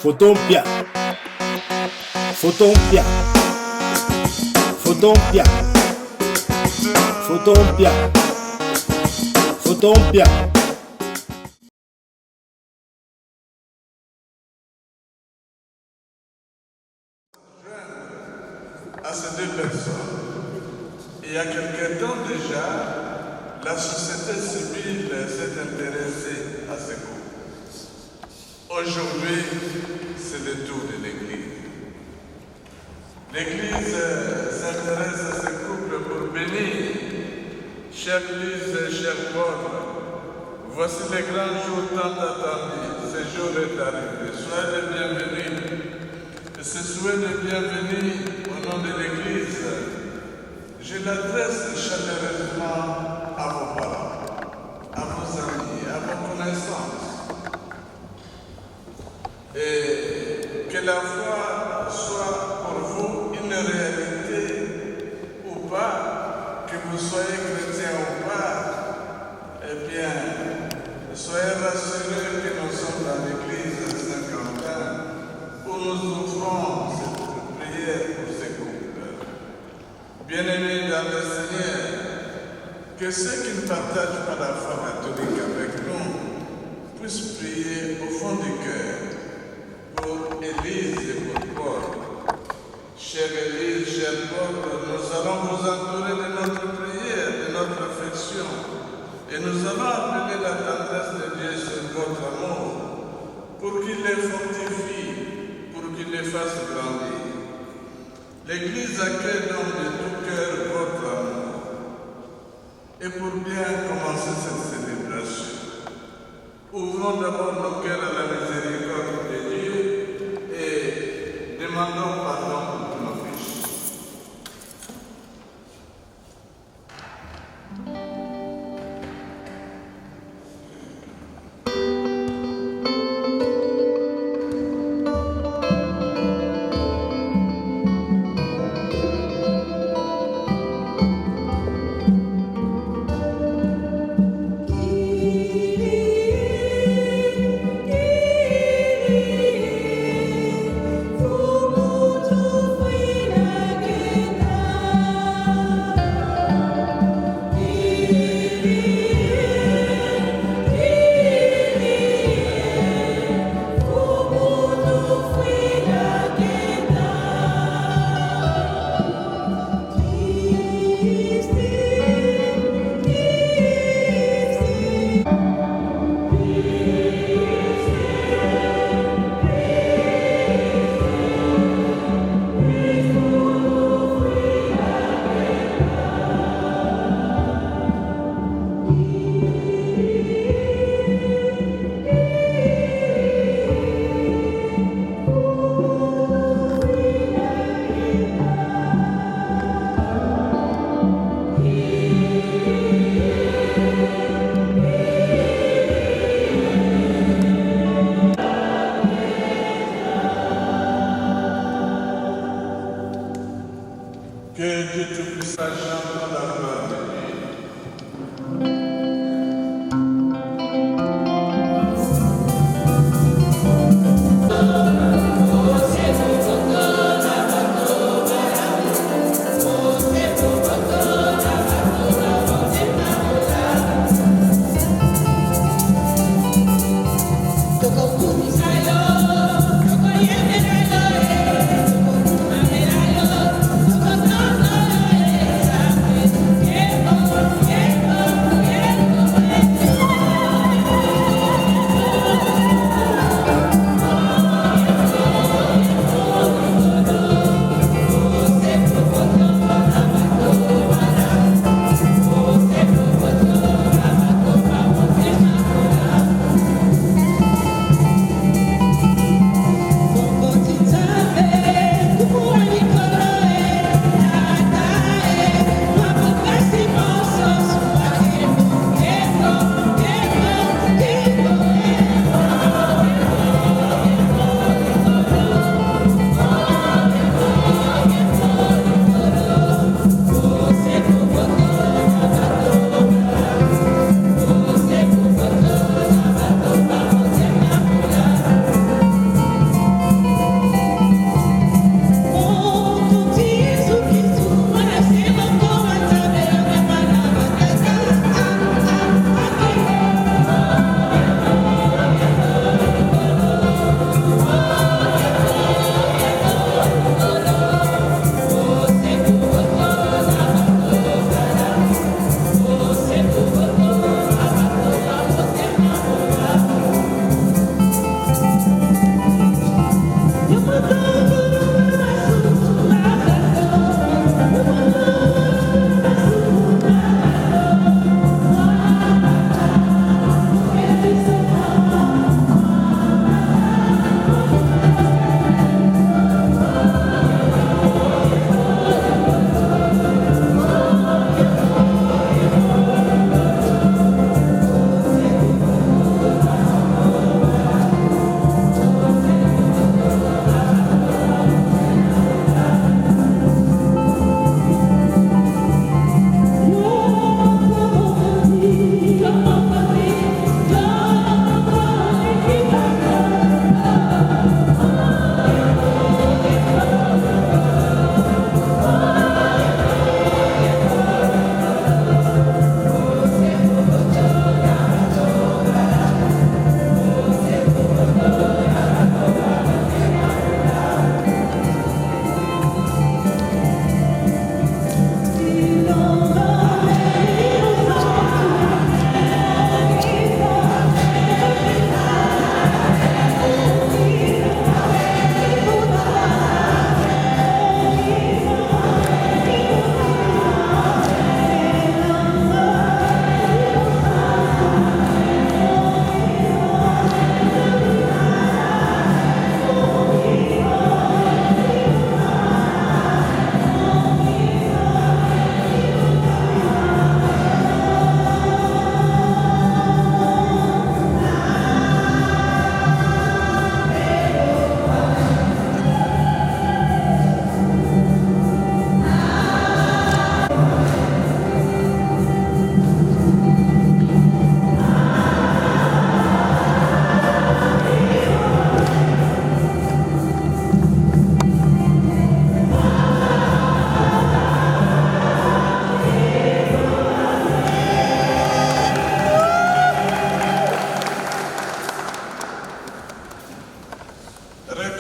Photompia, Photompia, Photompia, Photompia, Photompia. À ces deux personnes. Il y a quelque temps déjà, la société civile s'est intéressée à ces couples. Aujourd'hui, c'est le tour de l'Église. L'Église s'intéresse à ces couples pour bénir. Chère Lise, cher Paul, voici le grand jour tant attendu. Ce jour est arrivé. Soyez les bienvenus. Et ce souhait de bienvenue au nom de l'Église, je l'adresse chaleureusement à vos parents, à vos amis, à vos connaissances. Et que la foi soit pour vous une réalité ou pas, que vous soyez chrétien ou pas, eh bien, soyez rassurés que nous sommes dans l'Église Saint-Quentin où nous offrons cette prière pour ces couples. Bien-aimés dans le Seigneur, que ceux qui ne partagent pas la foi catholique avec nous puissent prier au fond du cœur pour Élise et pour Paul. Chère Élise, cher Paul, nous allons vous entourer de notre prière, de notre affection, et nous allons appeler la tendresse de Dieu sur votre amour pour qu'il les fortifie, pour qu'il les fasse grandir. L'Église accueille donc de tout cœur votre amour. Et pour bien commencer cette célébration, ouvrons d'abord nos cœurs à la miséricorde de Dieu et demandons pardon pour nos péchés. Fumo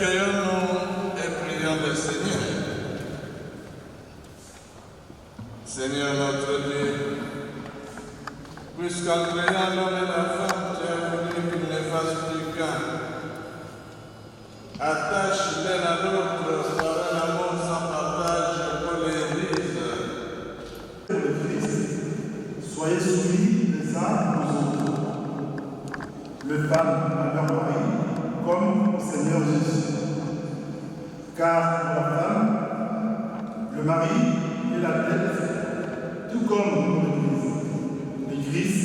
Accueillons-nous et prions le Seigneur. Seigneur notre Dieu, puisqu'en créant l'homme et la femme, tu as voulu qu'ils ne fassent plus qu'un, attache l'un à l'autre par un amour sans partage pour l'Église. Le Christ, soyez soumis les uns aux autres. Les femmes à leur mari, comme au Seigneur Jésus. Car pour la femme, le mari est la tête, tout comme pour l'Église. L'Église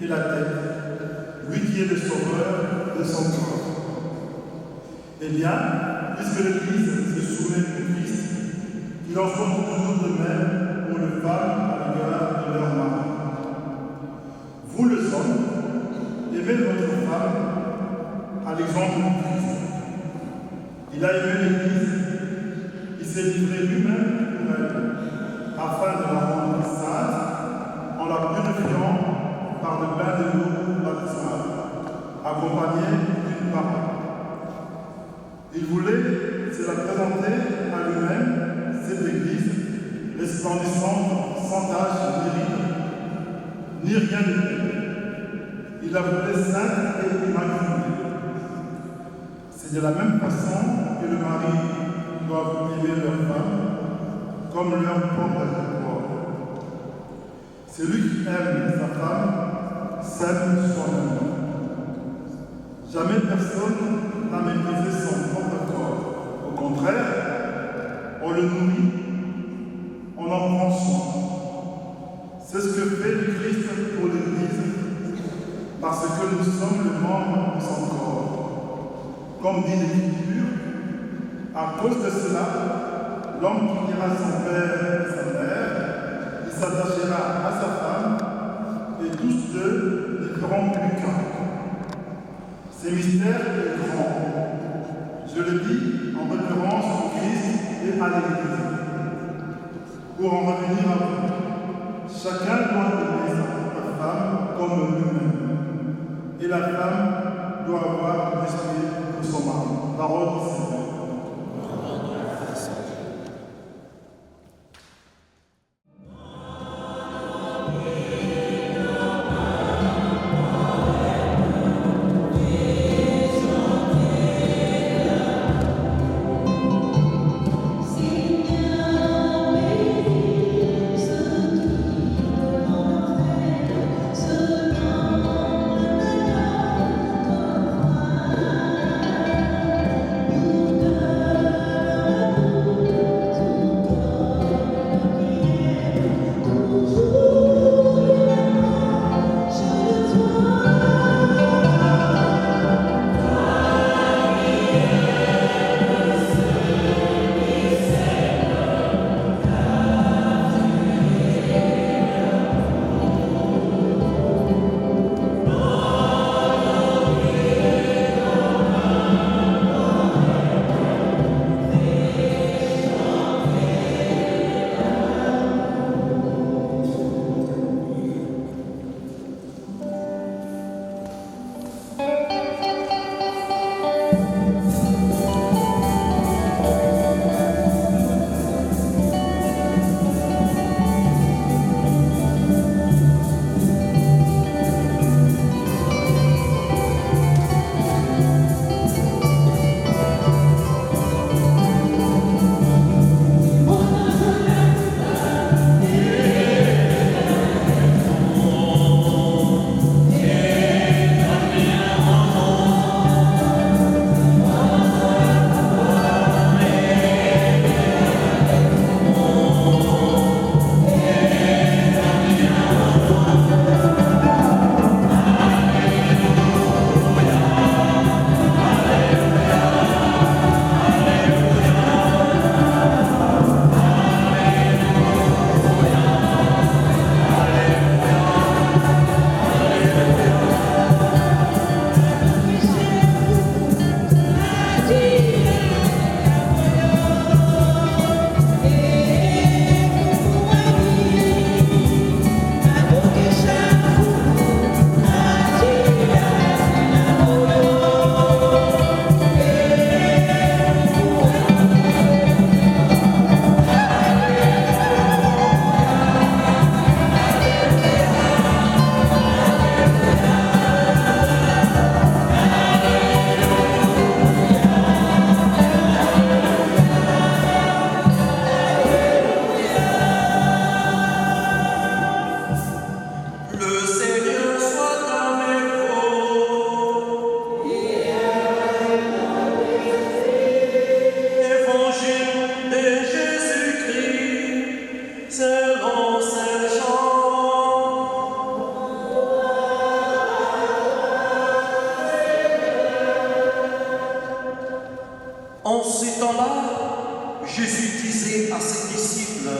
est la tête, lui qui est le sauveur de son corps. Eh bien, puisque l'Église se soumet au Christ, il en faut toujours de même pour les femmes à l'égard de leur mari. Vous, les hommes, aimez votre femme à l'exemple du Christ. Il a aimé l'Église, il s'est livré lui-même pour elle, afin de la rendre sainte, en la purifiant par le bain de l'eau baptismale, accompagné d'une parole. Il voulait se la présenter à lui-même, cette Église, resplendissante, sans tache ni ride, ni rien de tel. Il la voulait sainte et immaculée. C'est de la même façon que les maris doivent aimer leur femme comme leur propre corps. Celui qui aime sa femme s'aime soi-même. Jamais personne n'a méprisé son propre corps. Au contraire, on le nourrit, on en prend soin. C'est ce que fait le Christ pour l'Église, parce que nous sommes les membres de son corps. Comme dit l'Écriture, à cause de cela, l'homme quittera son père et sa mère, il s'attachera à sa femme, et tous deux ne feront plus qu'un. Ce mystère est grand. Je le dis en référence au Christ et à l'Église. Pour en revenir à vous, chacun doit aimer sa propre femme comme lui-même. Et la femme doit avoir respect pour son mari. Parole du Seigneur. Nous En ces temps-là, Jésus disait à ses disciples,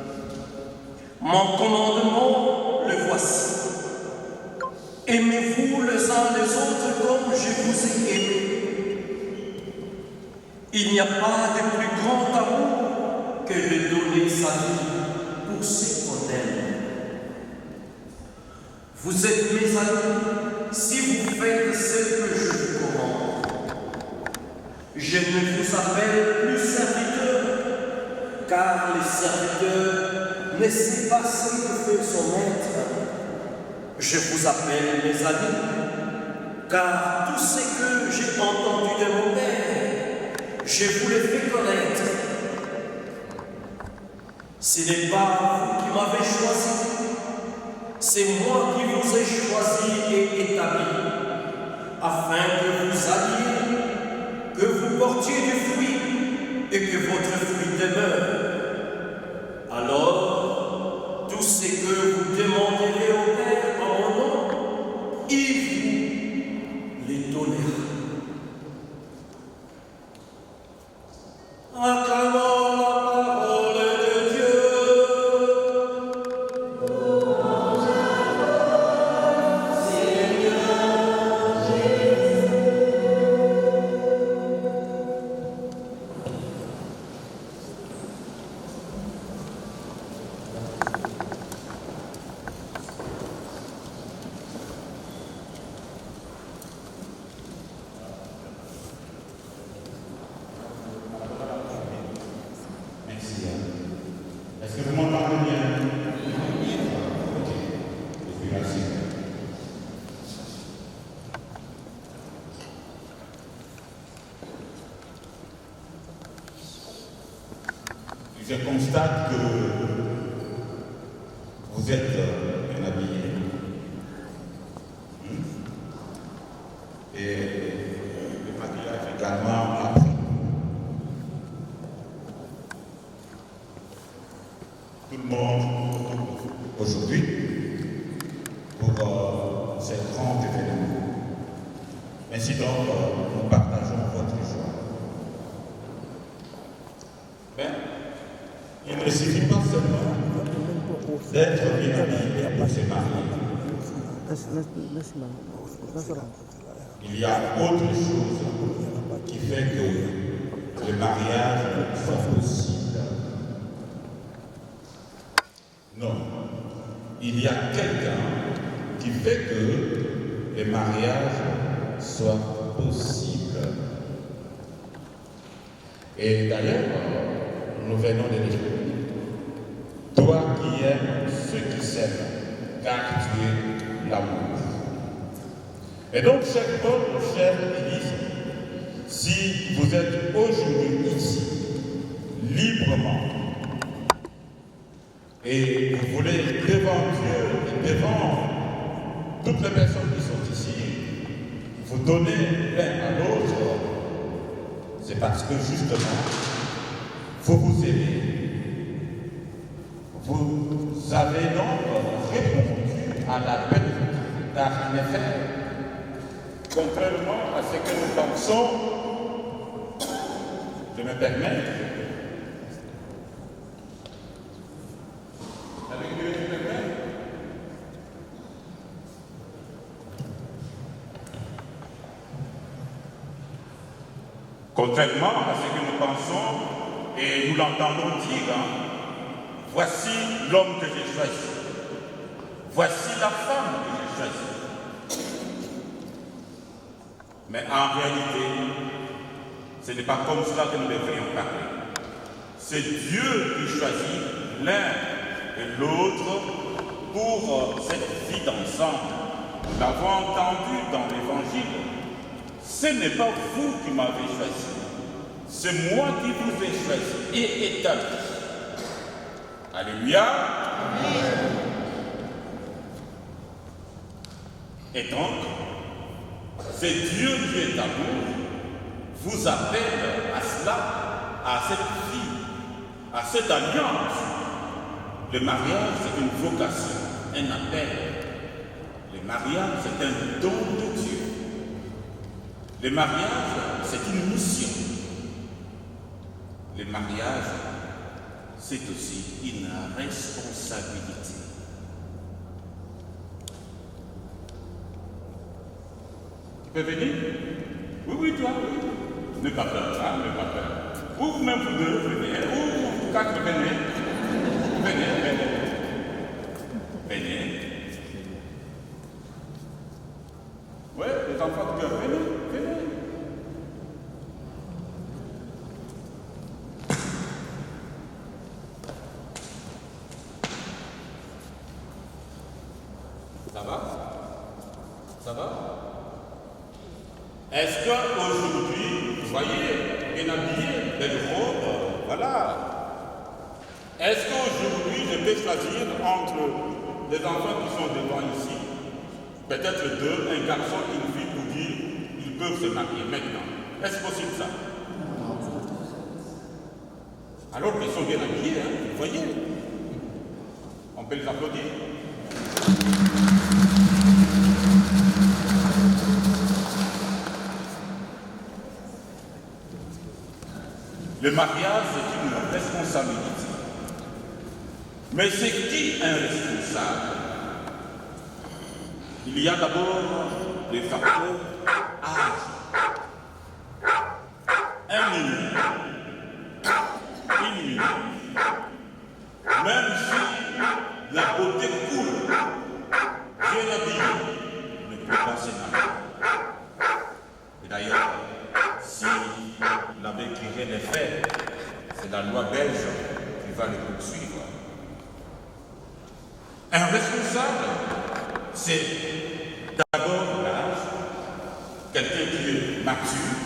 « Mon commandement, le voici. Aimez-vous les uns les autres comme je vous ai aimés. Il n'y a pas de plus grand amour que de donner sa vie pour ceux qu'on aime. Vous êtes mes amis si vous faites ce que je vous commande. Je ne vous appelle plus serviteurs, car les serviteurs ne sait pas ce que fait son maître. Je vous appelle mes amis, car tout ce que j'ai entendu de mon Père, je vous l'ai fait connaître. Ce n'est pas vous qui m'avez choisi, c'est moi qui vous ai choisi et établi, afin que vous alliez, que vous portiez du fruit et que votre fruit demeure. Alors, tout ce que vous demanderez au Père en mon nom, il vous les donnera. Acclamons la parole de Dieu. Est-ce que vous m'entendez bien? Ok. Merci. Je constate que vous êtes bien habillé. Et le maquillage également après. Tout le monde aujourd'hui pour cette grande événement. Ainsi donc, nous partageons votre joie. Mais il ne suffit pas seulement d'être bien habillé pour se marier. Il y a autre chose qui fait que le mariage soit possible. Non, il y a quelqu'un qui fait que le mariage soit possible. Et d'ailleurs, nous venons de dire, toi qui aimes ceux qui s'aiment, car tu es l'amour. Et donc, chers Paul, chère Église, si vous êtes aujourd'hui ici, librement, et vous voulez devant Dieu et devant toutes les personnes qui sont ici, vous donner l'un à l'autre, c'est parce que justement, vous vous aimez. Vous avez donc répondu à l'appel d'un effet, contrairement à ce que nous pensons, je me permets. Contrairement à ce que nous pensons et nous l'entendons dire, voici l'homme que j'ai choisi, voici la femme que j'ai choisie. Mais en réalité, ce n'est pas comme cela que nous devrions parler. C'est Dieu qui choisit l'un et l'autre pour cette vie d'ensemble. Nous l'avons entendu dans l'Évangile. Ce n'est pas vous qui m'avez choisi, c'est moi qui vous ai choisi et établi. Alléluia. Amen. Et donc, c'est Dieu qui est amour, vous appelle à cela, à cette vie, à cette alliance. Le mariage, c'est une vocation, un appel. Le mariage, c'est un don de Dieu. Le mariage, c'est une mission. le mariage, c'est aussi une responsabilité. Tu peux venir? Oui, toi, oui. Ne pas peur, hein, ne pas peur. Ou vous-même vous deux, venez. Ou vous quatre, venez. Venez. Oui, les enfants de cœur, venez. Ça va? Est-ce qu'aujourd'hui, vous voyez, bien habillé, belle robe, voilà. Est-ce qu'aujourd'hui, je peux choisir entre les enfants qui sont devant ici, peut-être deux, un garçon et une fille, pour dire ils peuvent se marier maintenant? Est-ce possible ça? Alors qu'ils sont bien habillés, hein, vous voyez. On peut les applaudir. Le mariage, c'est une responsabilité. Mais c'est qui un responsable? Il y a d'abord les facteurs âge. Un mineur, une mineure, même si la beauté coule, bien habillée, ne peut pas se marier. Et d'ailleurs, si l'abbé Curé les fait, c'est la loi belge qui va les poursuivre. Un responsable, c'est d'abord l'âge, quelqu'un qui est mature,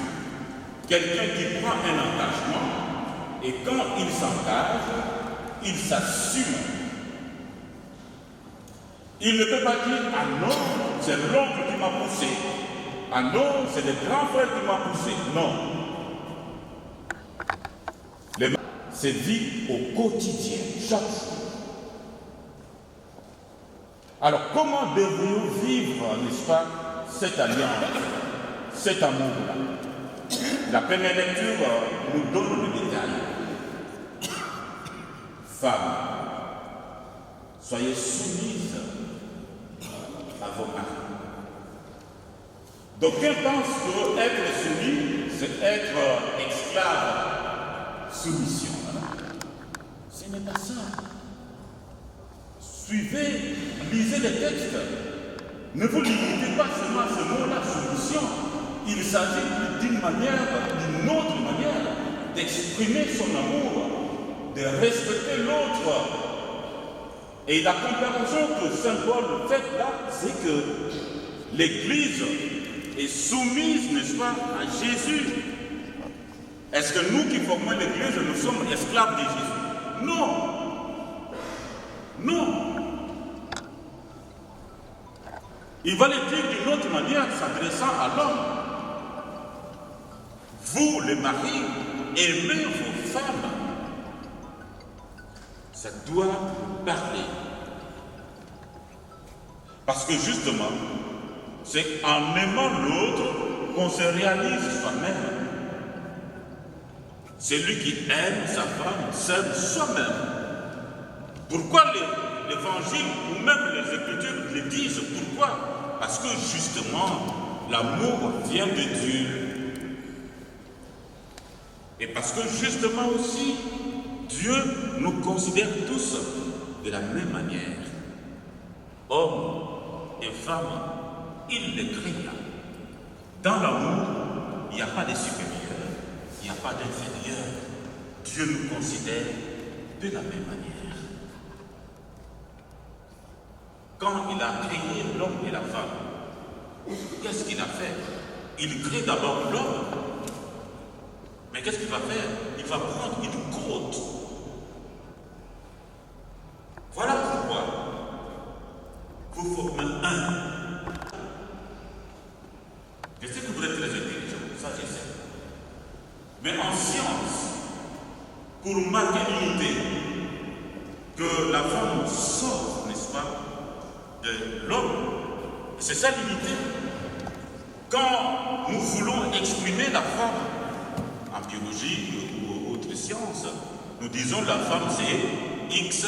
quelqu'un qui prend un engagement, et quand il s'engage, il s'assume. Il ne peut pas dire « Ah non, c'est l'oncle qui m'a poussé. Ah non, c'est le grand frère qui m'a poussé. » Non. C'est vivre au quotidien, chaque jour. Alors, comment devrions-nous vivre, n'est-ce pas, cette alliance, cet amour-là? La première lecture nous donne le détail. Femmes, soyez soumises à vos maris. D'aucuns pensent que être soumis, c'est être esclave. Soumission. Ce n'est pas ça. Suivez, lisez les textes. Ne vous limitez pas seulement à ce mot-là, soumission. Il s'agit d'une manière, d'une autre manière, d'exprimer son amour, de respecter l'autre. Et la comparaison que Saint Paul fait là, c'est que l'Église est soumise, n'est-ce pas, à Jésus. Est-ce que nous qui formons l'Église, nous sommes esclaves de Jésus? Non. Non. Il va le dire d'une autre manière, s'adressant à l'homme. Vous, les maris, aimez vos femmes. Ça doit parler. Parce que justement, c'est en aimant l'autre qu'on se réalise soi-même. Celui qui aime sa femme s'aime soi-même. Pourquoi l'évangile ou même les Écritures le disent? Pourquoi? Parce que justement, l'amour vient de Dieu. Et parce que justement aussi, Dieu nous considère tous de la même manière. Hommes et femmes, il les créa. Dans l'amour, il n'y a pas de supérieur, il n'y a pas d'inférieur. Dieu nous considère de la même manière. Quand il a créé l'homme et la femme, qu'est-ce qu'il a fait? Il crée d'abord l'homme. Mais qu'est-ce qu'il va faire? Il va prendre une côte. Voilà pourquoi vous formez un. Je sais que vous êtes très intelligent, ça je sais. Mais en science, pour marquer l'unité, que la femme sort, n'est-ce pas, de l'homme, c'est ça l'unité. Quand nous voulons exprimer la femme, en biologie ou autre, de science, nous disons la femme c'est XX.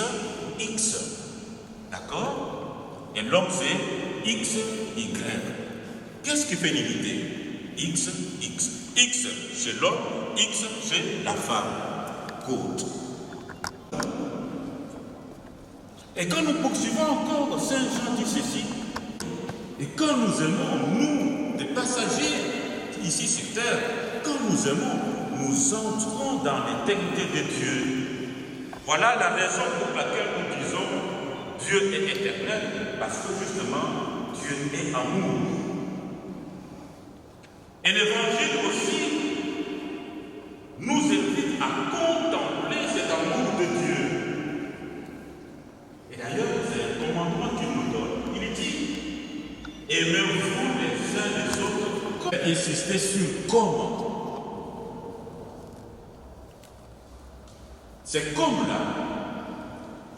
D'accord? Et l'homme c'est XY. Qu'est-ce qui fait l'unité? XX. X chez l'homme, X chez la femme. Côte. Et quand nous poursuivons encore, Saint Jean dit ceci. Et quand nous aimons, nous, des passagers, ici sur terre, quand nous aimons, nous entrons dans l'éternité de Dieu. Voilà la raison pour laquelle nous disons Dieu est éternel, parce que justement, Dieu est amour. Et l'évangile aussi nous invite à contempler cet amour de Dieu. Et d'ailleurs, c'est un commandement qu'il nous donne. Il dit, aimez-vous les uns les autres. Insister sur comment. C'est comme là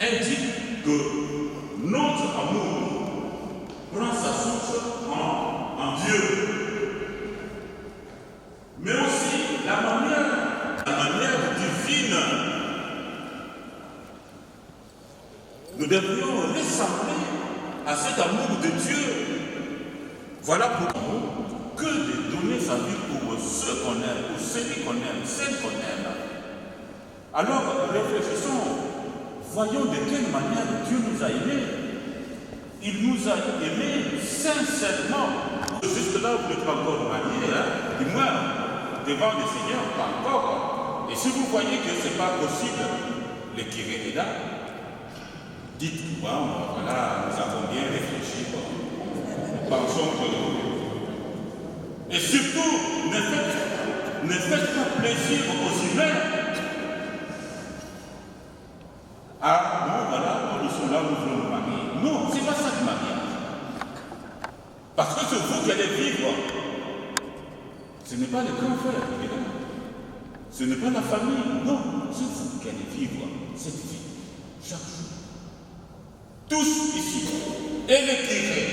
indique que notre amour prend sa source en Dieu. Mais aussi la manière divine. Nous devrions ressembler à cet amour de Dieu. Voilà pourquoi que de donner sa vie pour ceux qu'on aime, pour celui qu'on aime, celle qu'on aime. Alors réfléchissons, voyons de quelle manière Dieu nous a aimés. Il nous a aimés sincèrement. Juste là, vous n'êtes pas encore marié, hein? Du moins, devant le Seigneur, pas encore. Et si vous voyez que ce n'est pas possible, le curé est là, dites, bon, voilà, nous avons bien réfléchi, pensons que... Et surtout, ne faites pas plaisir aux humains. Ah, non, voilà, nous sommes là, nous voulons nous marier. Non, ce n'est pas ça le mariage. Parce que c'est vous qui allez vivre. Ce n'est pas le grand frère, évidemment. Ce n'est pas la famille. Non, c'est vous qui allez vivre cette vie chaque jour. Tous ici, et les curés,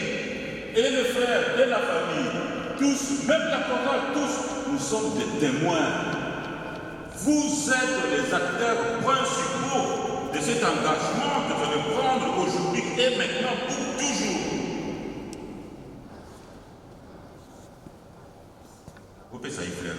et les frères, et la famille, tous, même la chorale, tous, nous sommes des témoins. Vous êtes les acteurs principaux de cet engagement que vous allez prendre aujourd'hui et maintenant pour toujours. Vous pouvez ça y faire.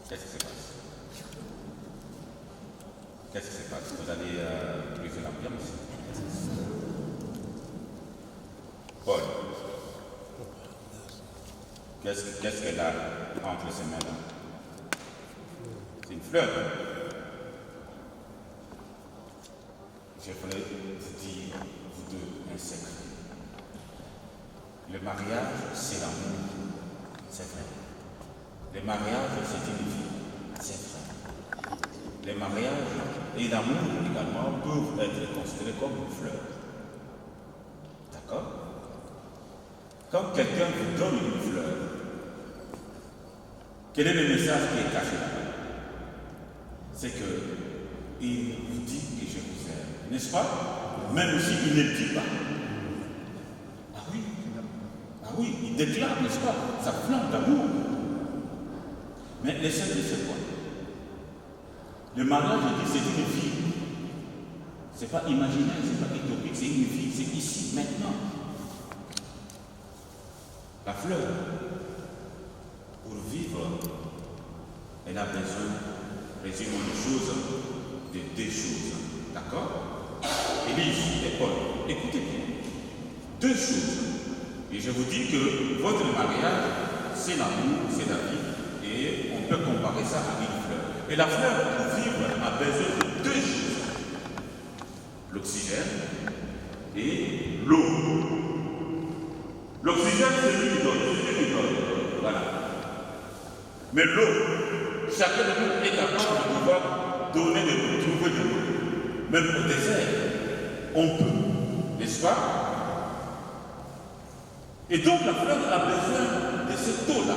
Qu'est-ce qui se passe? Qu'est-ce qui se passe? Vous allez briser l'ambiance. Paul, qu'est-ce qu'elle a entre ses mains là? C'est une fleur. Je voulais vous dire, vous deux, un secret. Le mariage, c'est l'amour. C'est vrai. Le mariage, c'est une vie. C'est vrai. Les mariages et l'amour également peuvent être considérés comme une fleur. D'accord? Quand quelqu'un vous donne une fleur, quel est le message qui est caché là-bas? C'est qu'il vous dit que je vous aime. N'est-ce pas? Même si il ne le dit pas. Ah oui? Ah oui, il déclare, n'est-ce pas? Sa flamme d'amour. Mais le secret, c'est quoi? Le mariage, je dis, c'est une vie. Ce n'est pas imaginaire, ce n'est pas utopique, c'est une vie, c'est ici, maintenant. La fleur, pour vivre, elle a besoin, résumons les choses, de deux choses. D'accord? Élise et Paul, écoutez bien. Deux choses. Et je vous dis que votre mariage, c'est l'amour, c'est la vie. Et on peut comparer ça à une fleur. Et la fleur, pour vivre, a besoin de deux choses. L'oxygène et l'eau. L'oxygène, c'est lui qui donne. Voilà. Mais l'eau, chacun de nous est capable de pouvoir donner de l'eau, trouver de l'eau. Même au désert, on peut. N'est-ce pas? Et donc la fleur a besoin de cette eau-là.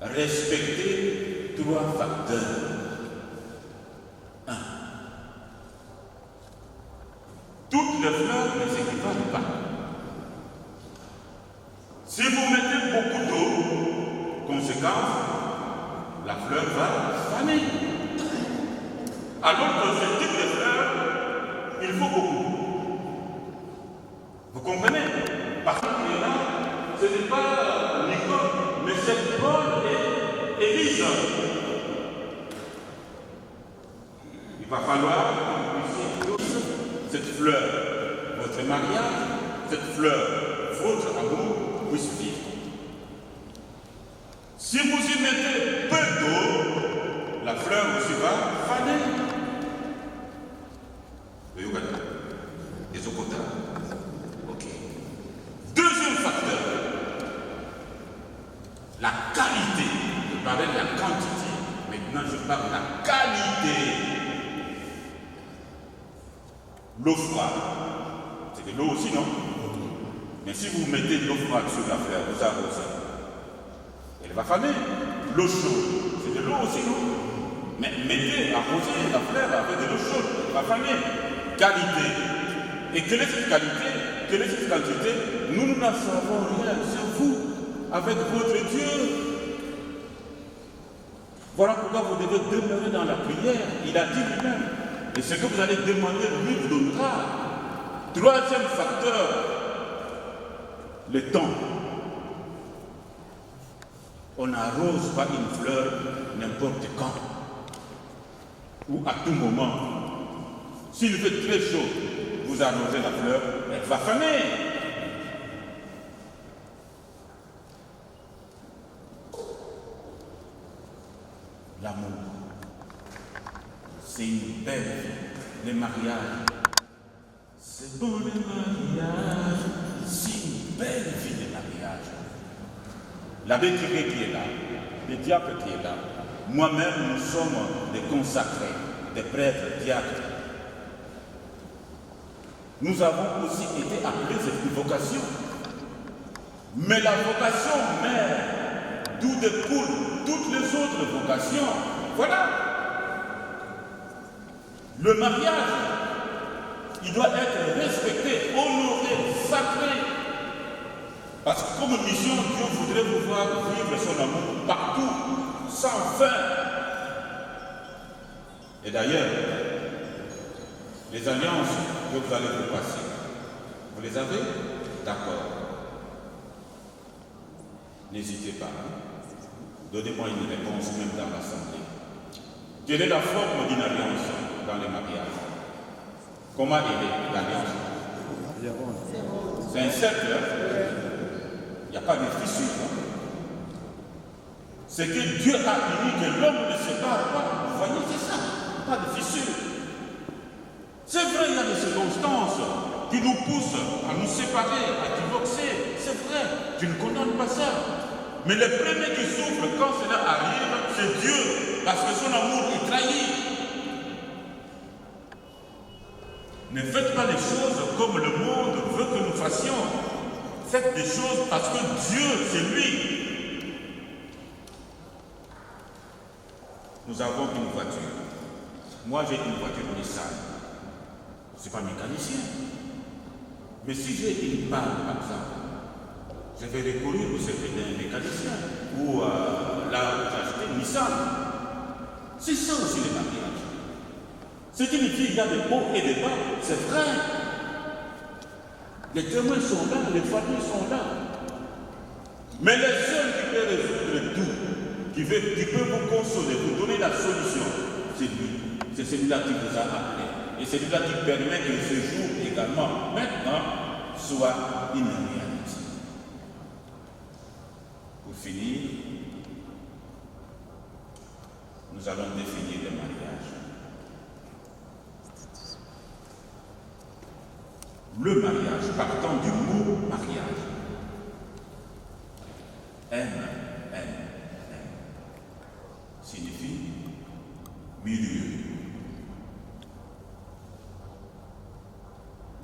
respecter 3 facteurs. 1. Toutes les fleurs ne s'équivalent pas. Si vous mettez beaucoup d'eau, conséquence, la fleur va faner. Alors que ce type de fleur, il faut beaucoup. Vous comprenez? Parce que là, ce n'est pas Nicole, mais c'est Paul et Élise. Il va falloir que vous puissiez cette fleur, votre mariage, cette fleur, votre amour puisse vivre. Si vous y mettez peu d'eau, la fleur aussi va faner. Le Youganda, les Okota. Ok. Deuxième facteur, la qualité. Je parlais de la quantité. Maintenant, je parle de la qualité. L'eau froide. C'est de l'eau aussi, non? Mais si vous mettez de l'eau froide sur la fleur, vous arrosez, elle va faner. L'eau chaude, c'est de l'eau aussi, non? Mais mettez, arrosez la fleur avec de l'eau chaude, elle va faner. Qualité. Et quelle est cette qualité? Quelle est cette quantité? Nous n'en savons rien, c'est vous, avec votre Dieu. Voilà pourquoi vous devez demeurer dans la prière. Il a dit lui-même. Et ce que vous allez demander, lui vous donnera. Troisième facteur, le temps. On n'arrose pas une fleur n'importe quand ou à tout moment. S'il fait très chaud, vous arrosez la fleur, elle va faner. L'amour, c'est une belle vie. Le mariage, c'est bon le mariage, c'est une belle vie de mariage. L'abbé Thierry qui est là, le diacre qui est là, moi-même nous sommes des consacrés, des prêtres, diacres. Nous avons aussi été appelés cette vocation. Mais la vocation mère, d'où découlent toutes les autres vocations, voilà. Le mariage, il doit être respecté, honoré, sacré. Parce que comme mission, Dieu voudrait vous voir vivre son amour partout, sans fin. Et d'ailleurs, les alliances que vous allez vous passer, vous les avez? D'accord. N'hésitez pas. Donnez-moi une réponse même dans l'Assemblée. Quelle est la forme d'une alliance dans les mariages? Comment est l'alliance? C'est un cercle. Il n'y a pas de fissure. C'est que Dieu a uni que l'homme ne sépare pas. Vous voyez, c'est ça. Pas de fissure. C'est vrai, il y a des circonstances qui nous poussent à nous séparer, à divorcer. C'est vrai, je ne condamne pas ça. Mais le premier qui souffre quand cela arrive, c'est Dieu, parce que son amour est trahi. Ne faites pas les choses comme le monde veut que nous fassions. Faites des choses parce que Dieu, c'est lui. Nous avons une voiture. Moi, j'ai une voiture Nissan. Je ne suis pas mécanicien. Mais si j'ai une panne, par exemple, je vais recourir au service d'un mécanicien ou là où j'ai acheté Nissan. C'est ça aussi les mariages. C'est une vie, il y a des hauts et des bas, c'est vrai. Les témoins sont là, les familles sont là. Mais le seul qui peut résoudre tout, qui peut vous consoler, vous donner la solution, c'est lui. C'est celui-là qui vous a appelé. Et celui-là qui permet que ce jour également, maintenant, soit une réalité. Pour finir, nous allons définir le mariage. Le mariage, partant du mot mariage. M signifie milieu.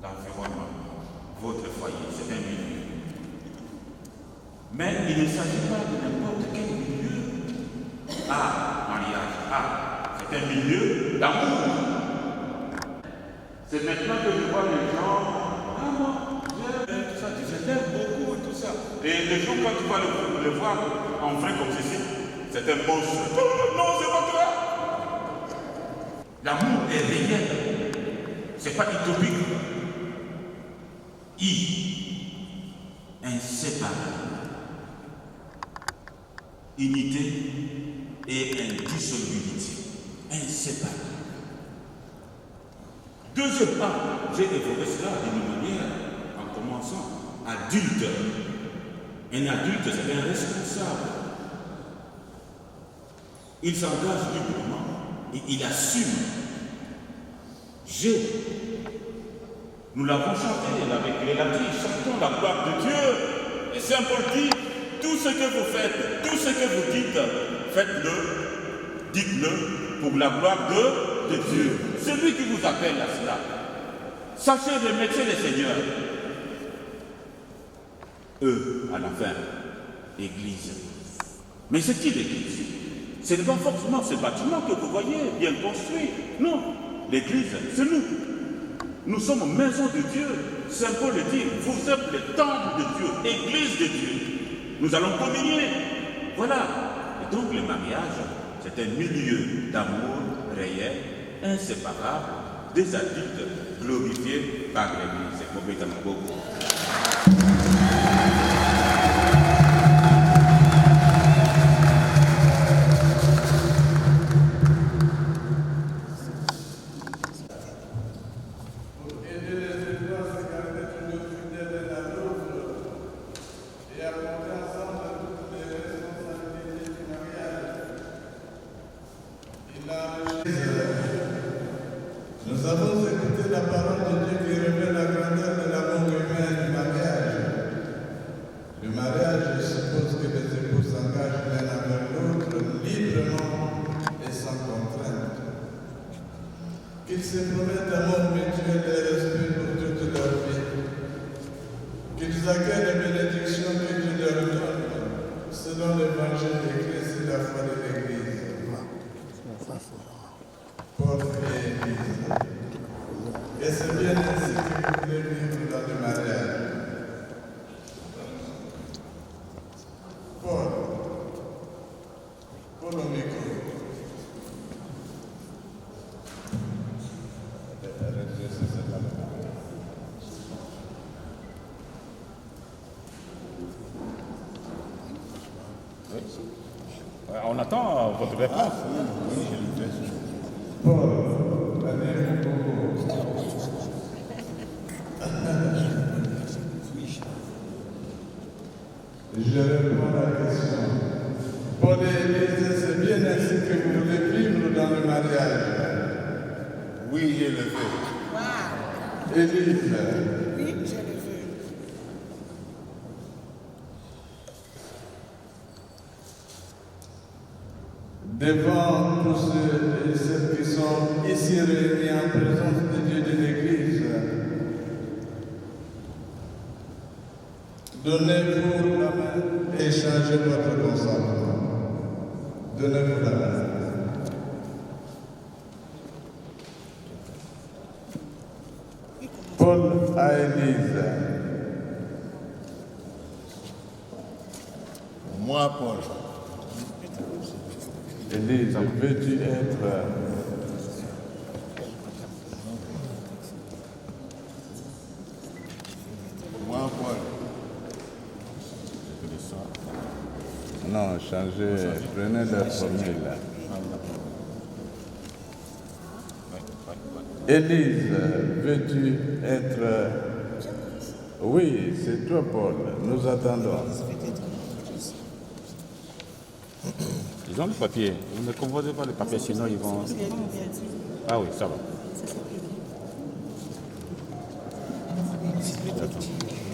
L'environnement, votre foyer, c'est un milieu. Mais il ne s'agit pas de n'importe quel milieu. C'est un milieu d'amour. C'est maintenant que je vois les gens, ah moi, j'aime tout ça, je t'aime beaucoup et tout ça. Et les gens, quand tu vas le voir en vrai comme ceci, c'est un monstre. Non, c'est pas toi. L'amour est réel. C'est pas utopique. Inséparable. Unité et indissolubilité. Inséparable. Deuxième part, j'ai évoqué cela d'une manière, en commençant, adulte. Un adulte, c'est un responsable. Il s'engage librement et il assume. Nous l'avons chanté avec les latins, chantons la gloire de Dieu. Et Saint Paul dit, tout ce que vous faites, tout ce que vous dites, faites-le, dites-le pour la gloire de Dieu. C'est lui qui vous appelle à cela. Sachez remercier le Seigneur. Eux, à la fin, Église. Mais c'est qui l'Église? Ce n'est pas forcément ce bâtiment que vous voyez, bien construit. Non, l'Église, c'est nous. Nous sommes maison de Dieu. Saint Paul le dit, vous êtes le temple de Dieu, Église de Dieu. Nous allons communier. Voilà. Et donc le mariage, c'est un milieu d'amour réel, inséparable, des adultes glorifiés par l'Église. C'est complètement beau. Nous avons écouté la parole de Dieu qui révèle la grandeur de l'amour humain du mariage. Le mariage suppose que les époux s'engagent l'un avec l'autre librement et sans contrainte. Qu'ils se promettent amour mutuel et respect pour toute leur vie. Qu'ils accueillent les bénédictions que Dieu leur donne selon l'évangile de Christ et la foi de l'Église. Paul et Église. Et c'est bien ainsi que vous voulez vivre dans le mariage. Paul au micro. On attend votre réponse. Paul, allez mon coco. Je réponds à la question. Paul et Église, c'est bien ainsi que vous voulez vivre dans le mariage. Oui, je le veux. Élise. Oui, je le veux. Devant tous ceux et celles qui sont ici réunis en présence de Dieu de l'Église, donnez-vous la main et échangez votre consentement. Donnez-vous la main. Paul à Élise. Moi, Paul. Élise, veux-tu être Moi, Paul. Non, changez, prenez le premier là. Élise, veux-tu être... Oui, c'est toi, Paul. Nous attendons. Ils ont le papier. Vous ne convoitez pas le papier, sinon ils vont... Ah oui, ça va.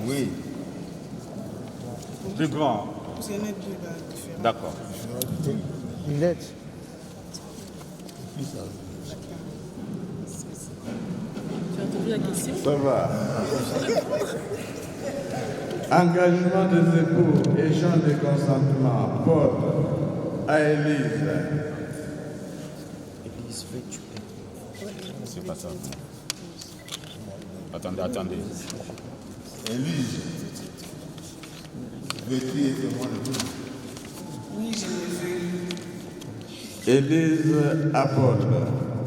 Oui. Plus grand. Vous en êtes deux là, différents. D'accord. Une lettre. Tu as entendu la question? Ça va. Engagement des époux, échange de consentement. Paul à Élise. pas ça. Attendez. Élise, veux-tu être mon épouse? Oui, je le veux. Élise Apôtre.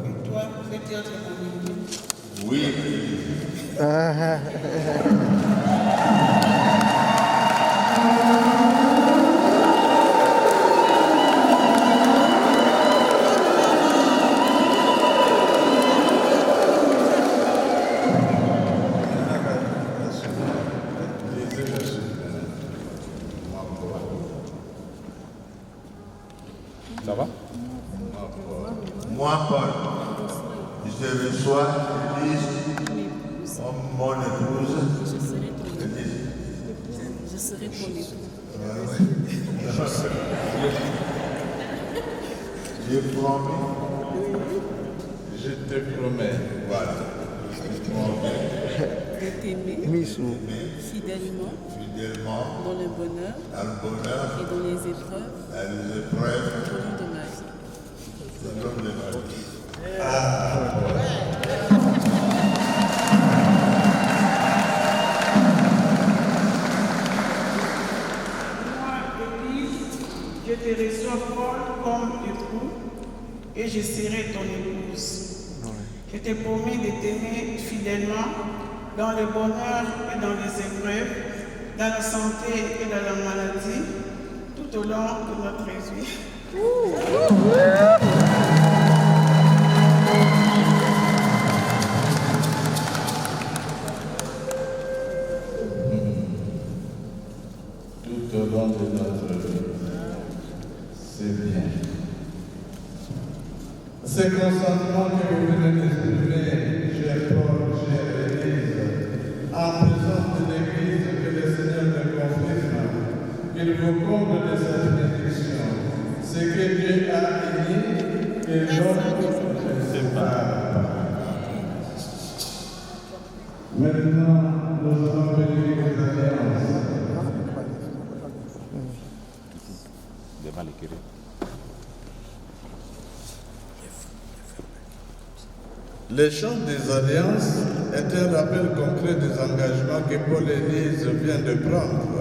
Et toi, veux-tu être mon épouse? Oui, Élise. Ça va? Moi, Paul, je te reçois, Élise, comme mon épouse. Élise. Je serai ton époux. J'ai promis. Je te promets. Voilà. De t'aimer fidèlement Fidèlement, dans le bonheur dans le bonheur, et dans les épreuves dans les épreuves, tout au long de ma vie. tout au long de ma vie. Moi, Élise, je te reçois Paul comme époux et je serai ton épouse. Je te promets de t'aimer fidèlement dans le bonheur et dans les épreuves, dans la santé et dans la maladie, tout au long de notre vie. Tout au long de notre vie. C'est bien. Ce consentement que vous venez d'exprimer, cher Paul, chère Élise, en présence de l'Église, que le Seigneur me confirme, qu'il vous comble de sa bénédiction. Ce que Dieu a uni, que l'homme ne sépare. Maintenant, nous allons bénir les alliances. Devant les curés. Le chant des alliances est un rappel concret des engagements que Paul et Élise viennent de prendre.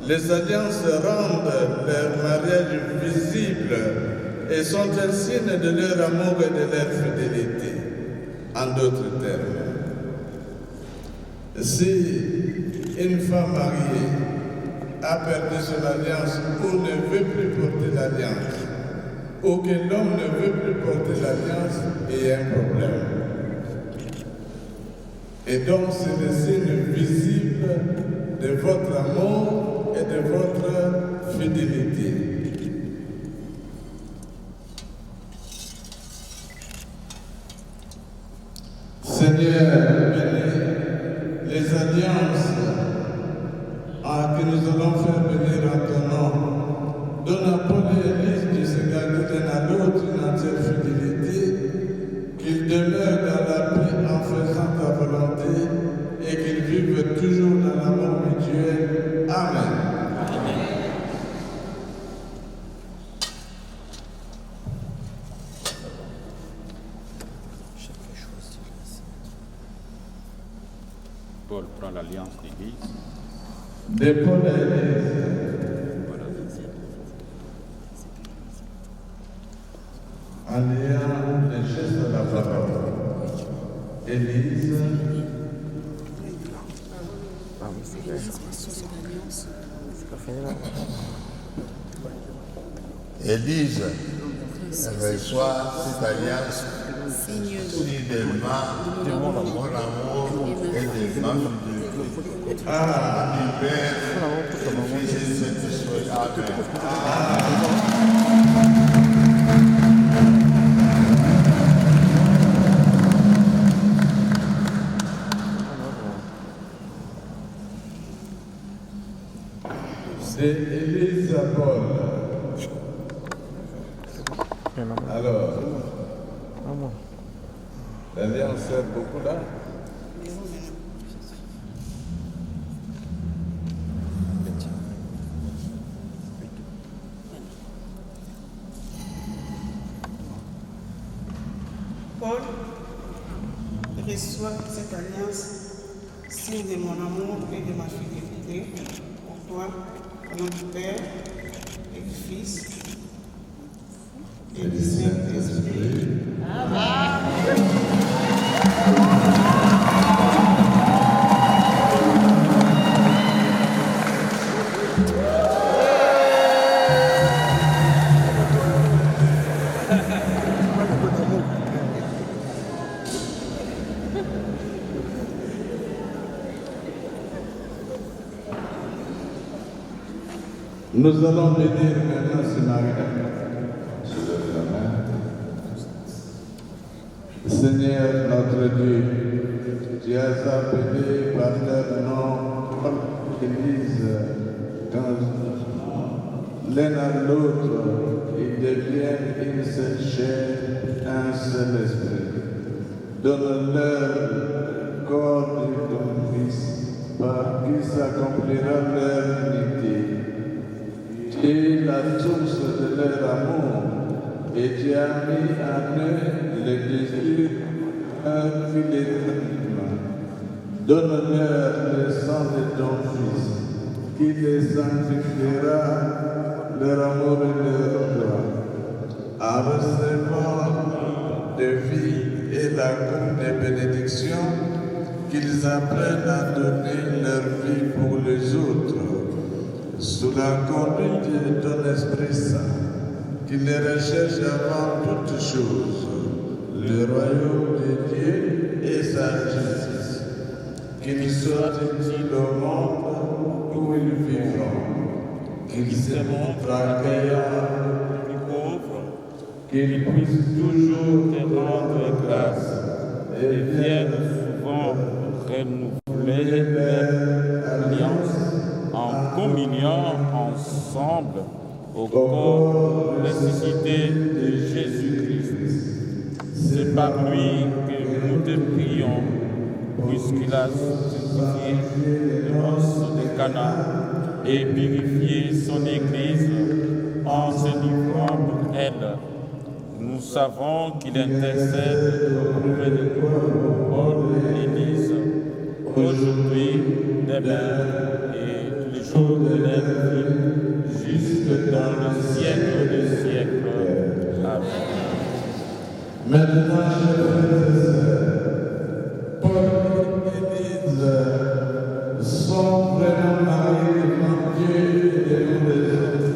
Les alliances rendent leur mariage visible et sont un signe de leur amour et de leur fidélité. En d'autres termes, si une femme mariée a perdu son alliance ou ne veut plus porter l'alliance, ou que l'homme ne veut plus porter l'alliance, il y a un problème. Et donc c'est le signe visible de votre amour et de votre fidélité. Seigneur, bénis les alliances que nous allons faire venir en ton nom. Donne à Paul et Élise de se garder l'un à l'autre une entière fidélité, qu'ils demeurent dans la paix en faisant ta volonté et qu'ils vivent toujours dans l'amour mutuel. Amen. Paul prend l'alliance d'Église. De Paul et Élise. En ayant les gestes de la parole, Élise, Élise reçoit cette alliance fidèlement de mon amour et de ma fidélité. Du Père, du Fils et du Saint-Esprit. c'est Élise à Paul. Alors, l'alliance sert beaucoup là. Paul, soit cette alliance signe de mon amour et de ma fidélité pour toi, au nom du Père et du Fils et du Saint-Esprit. Nous allons bénir maintenant ce matin. Soulève la main. Seigneur notre Dieu, tu as appelé par leur nom l'Église quand l'un à l'autre ils deviennent une seule chair, un seul esprit. Donne-leur le corps de ton Fils par qui s'accomplira leur unité. Tu es la source de leur amour et tu as mis en eux le désir d'un fidèlement. Donne-leur le sang de ton Fils qui les sanctifiera leur amour et leur joie. En recevant de vie et la coupe des bénédictions, qu'ils apprennent à donner leur vie pour les autres. Sous la conduite de ton Esprit Saint, qu'il les recherche avant toutes choses, le royaume de Dieu et sa justice, qu'ils soient utiles au monde où ils vivront, qu'ils se montrent accueillants les pauvres, qu'ils puissent toujours te rendre grâce et viennent souvent renouveler l'alliance en communion ensemble au corps ressuscité de Jésus-Christ. C'est par lui que nous te prions, puisqu'il a sanctifié l'os de Cana et purifié son Église en se livrant pour elle. Nous savons qu'il intercède auprès de Paul l'Église, aujourd'hui, demain et tous les jours de leur vie, jusque dans le siècle des siècles. Amen. Maintenant, chers frères et sœurs, Paul et l'Église sont vraiment mariés devant Dieu et devant les autres.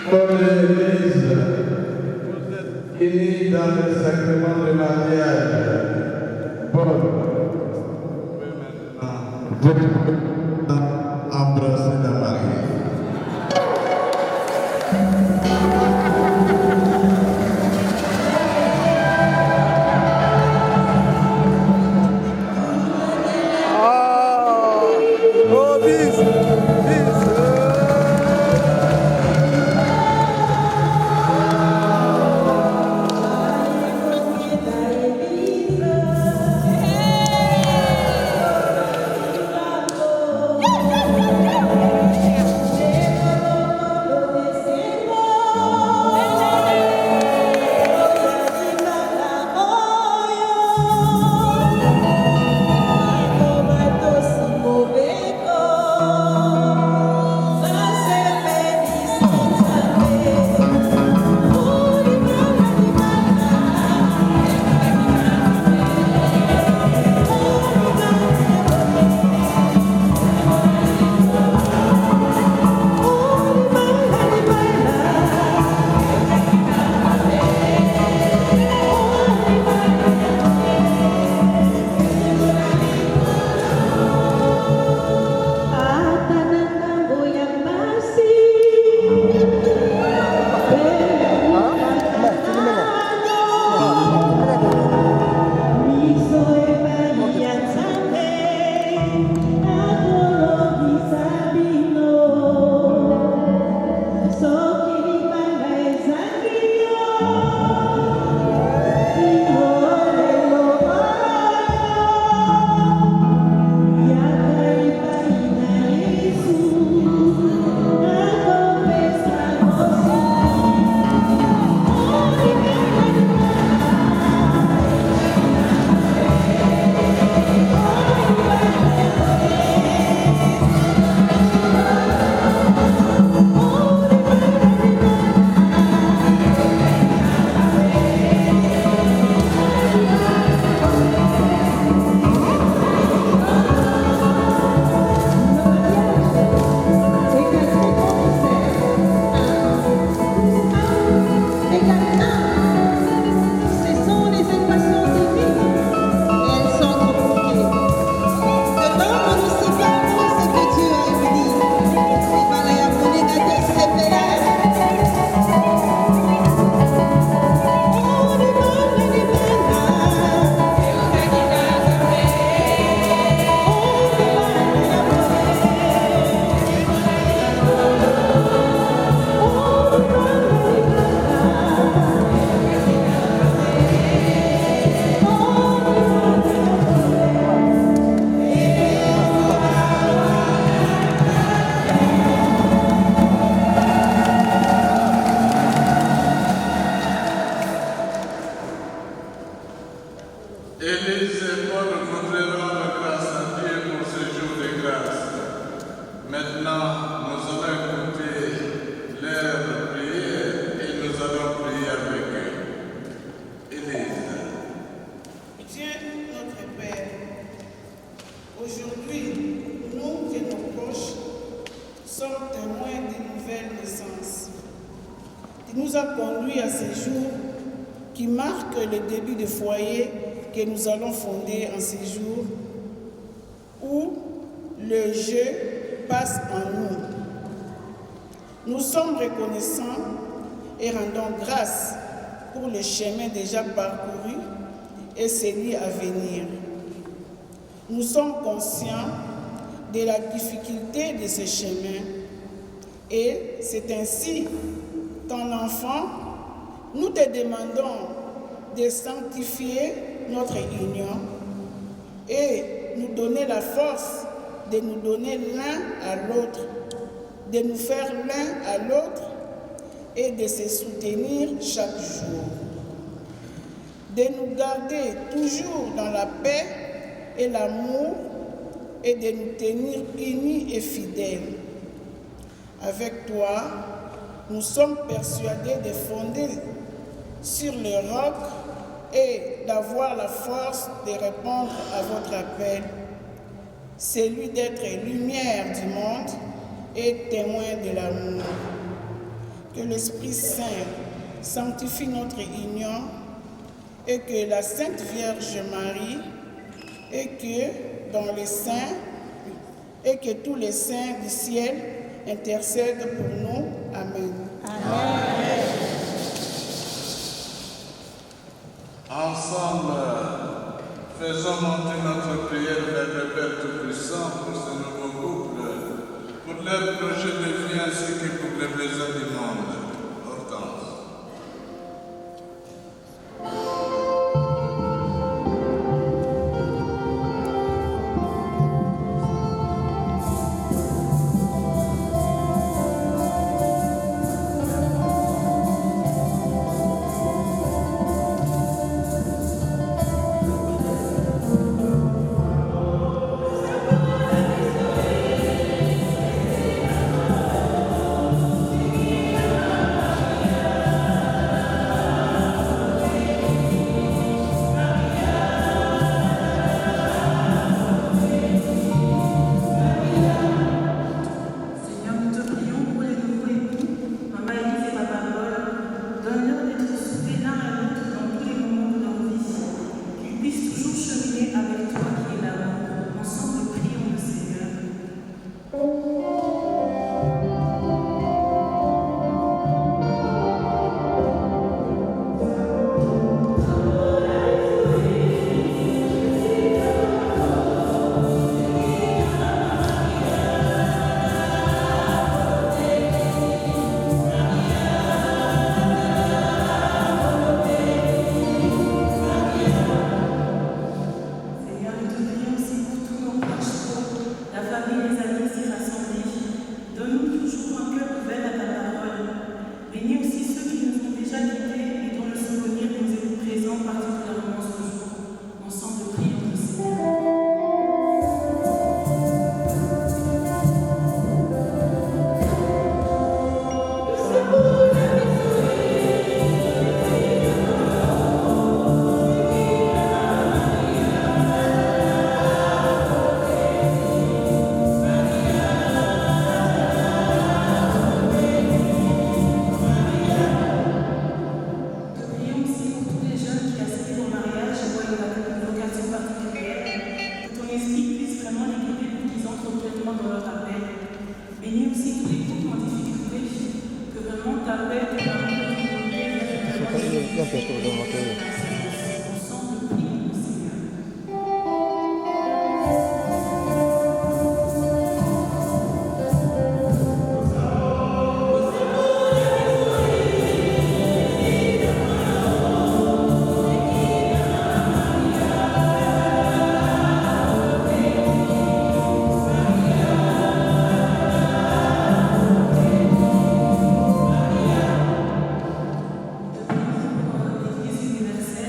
Paul et l'Église, vous êtes unis dans le sacrement de mariage. Paul, vous pouvez maintenant embrasser la mariée. nous a conduits à ces jours qui marquent le début du foyer que nous allons fonder en ces jours où le jeu passe en nous. Nous sommes reconnaissants et rendons grâce pour le chemin déjà parcouru et celui à venir. Nous sommes conscients de la difficulté de ce chemin et c'est ainsi, ton enfant, nous te demandons de sanctifier notre union et nous donner la force de nous donner l'un à l'autre, de nous faire l'un à l'autre et de se soutenir chaque jour, de nous garder toujours dans la paix et l'amour et de nous tenir unis et fidèles. Avec toi, nous sommes persuadés de fonder sur le roc et d'avoir la force de répondre à votre appel, celui d'être lumière du monde et témoin de l'amour. Que l'Esprit Saint sanctifie notre union et que la Sainte Vierge Marie et que dans les saints et que tous les saints du ciel intercèdent pour nous. Amen. Amen. Ensemble, faisons monter notre prière vers le Père Tout-Puissant pour ce nouveau couple, pour leur projet de vie ainsi que pour les besoins du monde. Hortense. Universel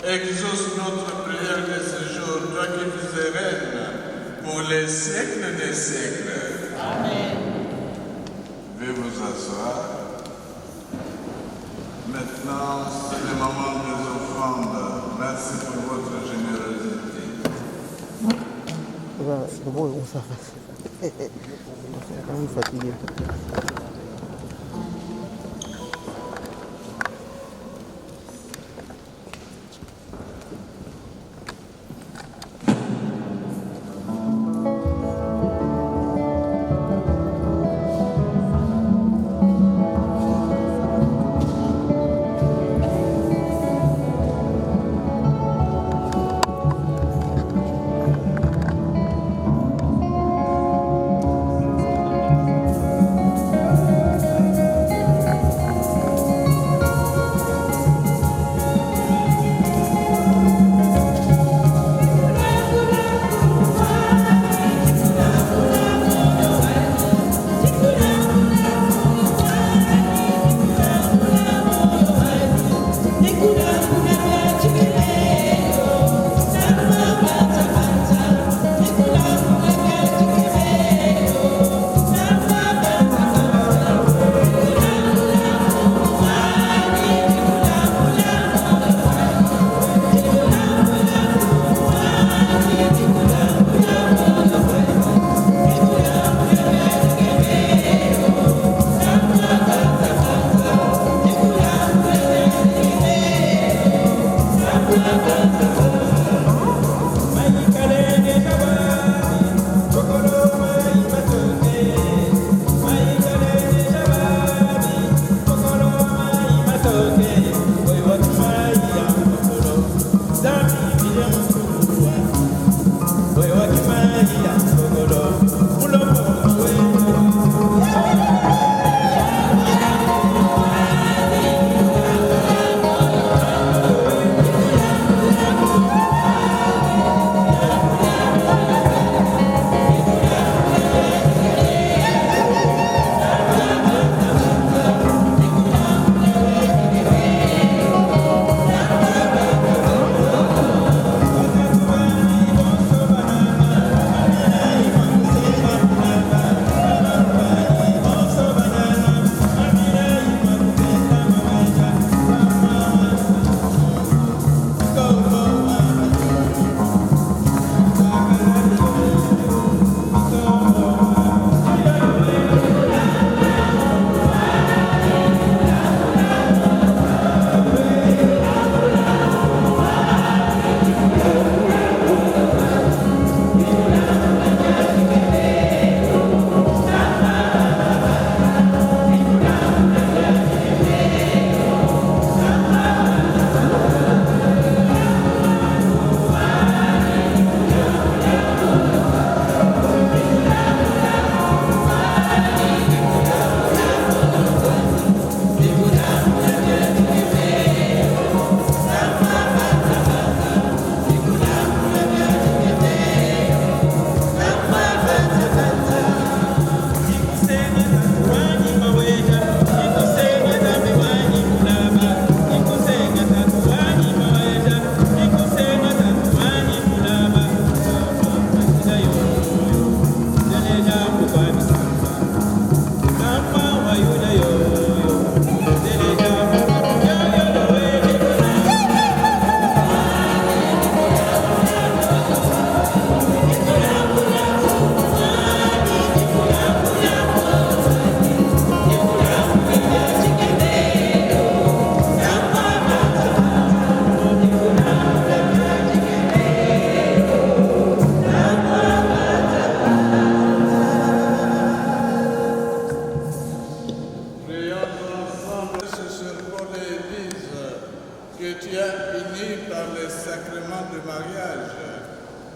exauce notre prière de ce jour, toi qui vis et règnes pour les siècles des siècles. Amen. Veuillez vous asseoir. Maintenant, c'est le moment des offrandes. Merci pour votre générosité. D'abord, on s'arrête. On est fatigué.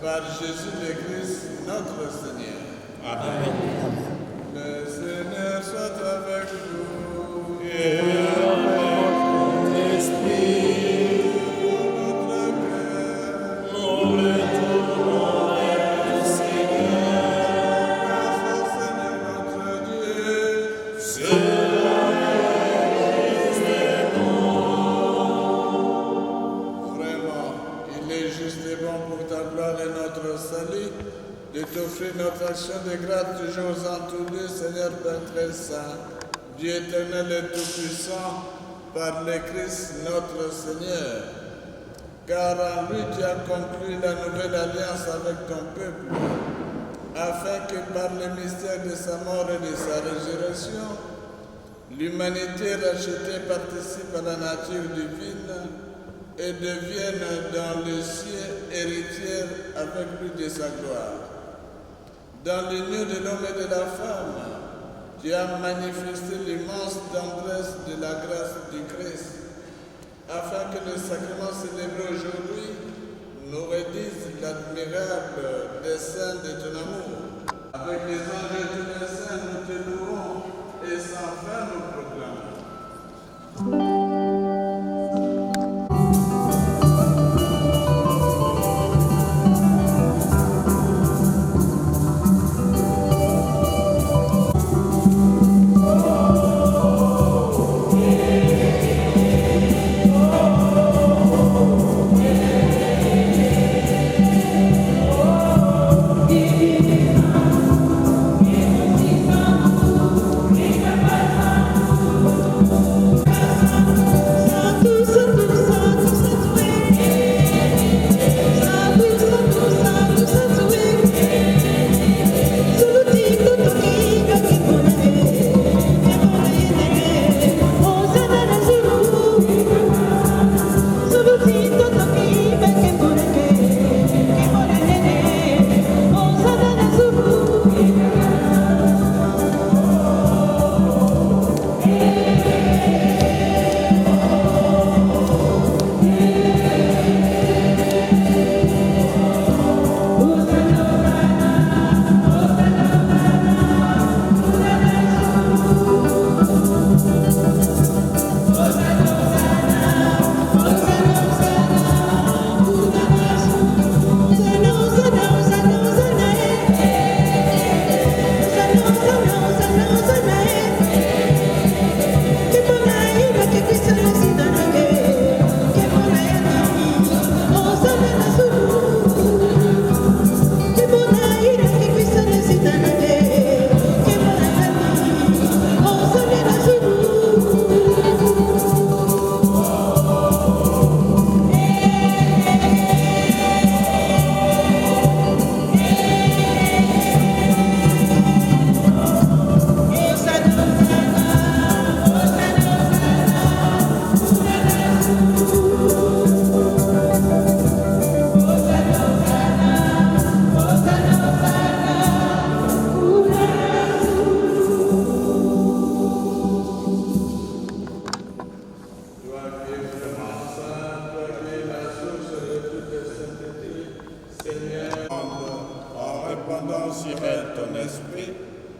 par Jésus le Christ, notre Seigneur. Amen. Le Seigneur soit avec vous. Et avec ton esprit. Notre cœur. Nous retournons vers le Seigneur. Grâce au Seigneur notre Dieu. C'est vraiment t'offrir notre action de grâce toujours en tous lieux, Seigneur Père très saint, Dieu éternel et tout-puissant, par le Christ notre Seigneur. Car en lui tu as conclu la nouvelle alliance avec ton peuple, afin que par le mystère de sa mort et de sa résurrection, l'humanité rachetée participe à la nature divine et devienne dans le ciel héritière avec lui de sa gloire. Dans l'union de l'homme et de la femme, tu as manifesté l'immense tendresse de la grâce du Christ, afin que le sacrement célébré aujourd'hui nous redise l'admirable dessein de ton amour. Avec les anges et tous les saints, nous te louons et sans fin nous proclamons.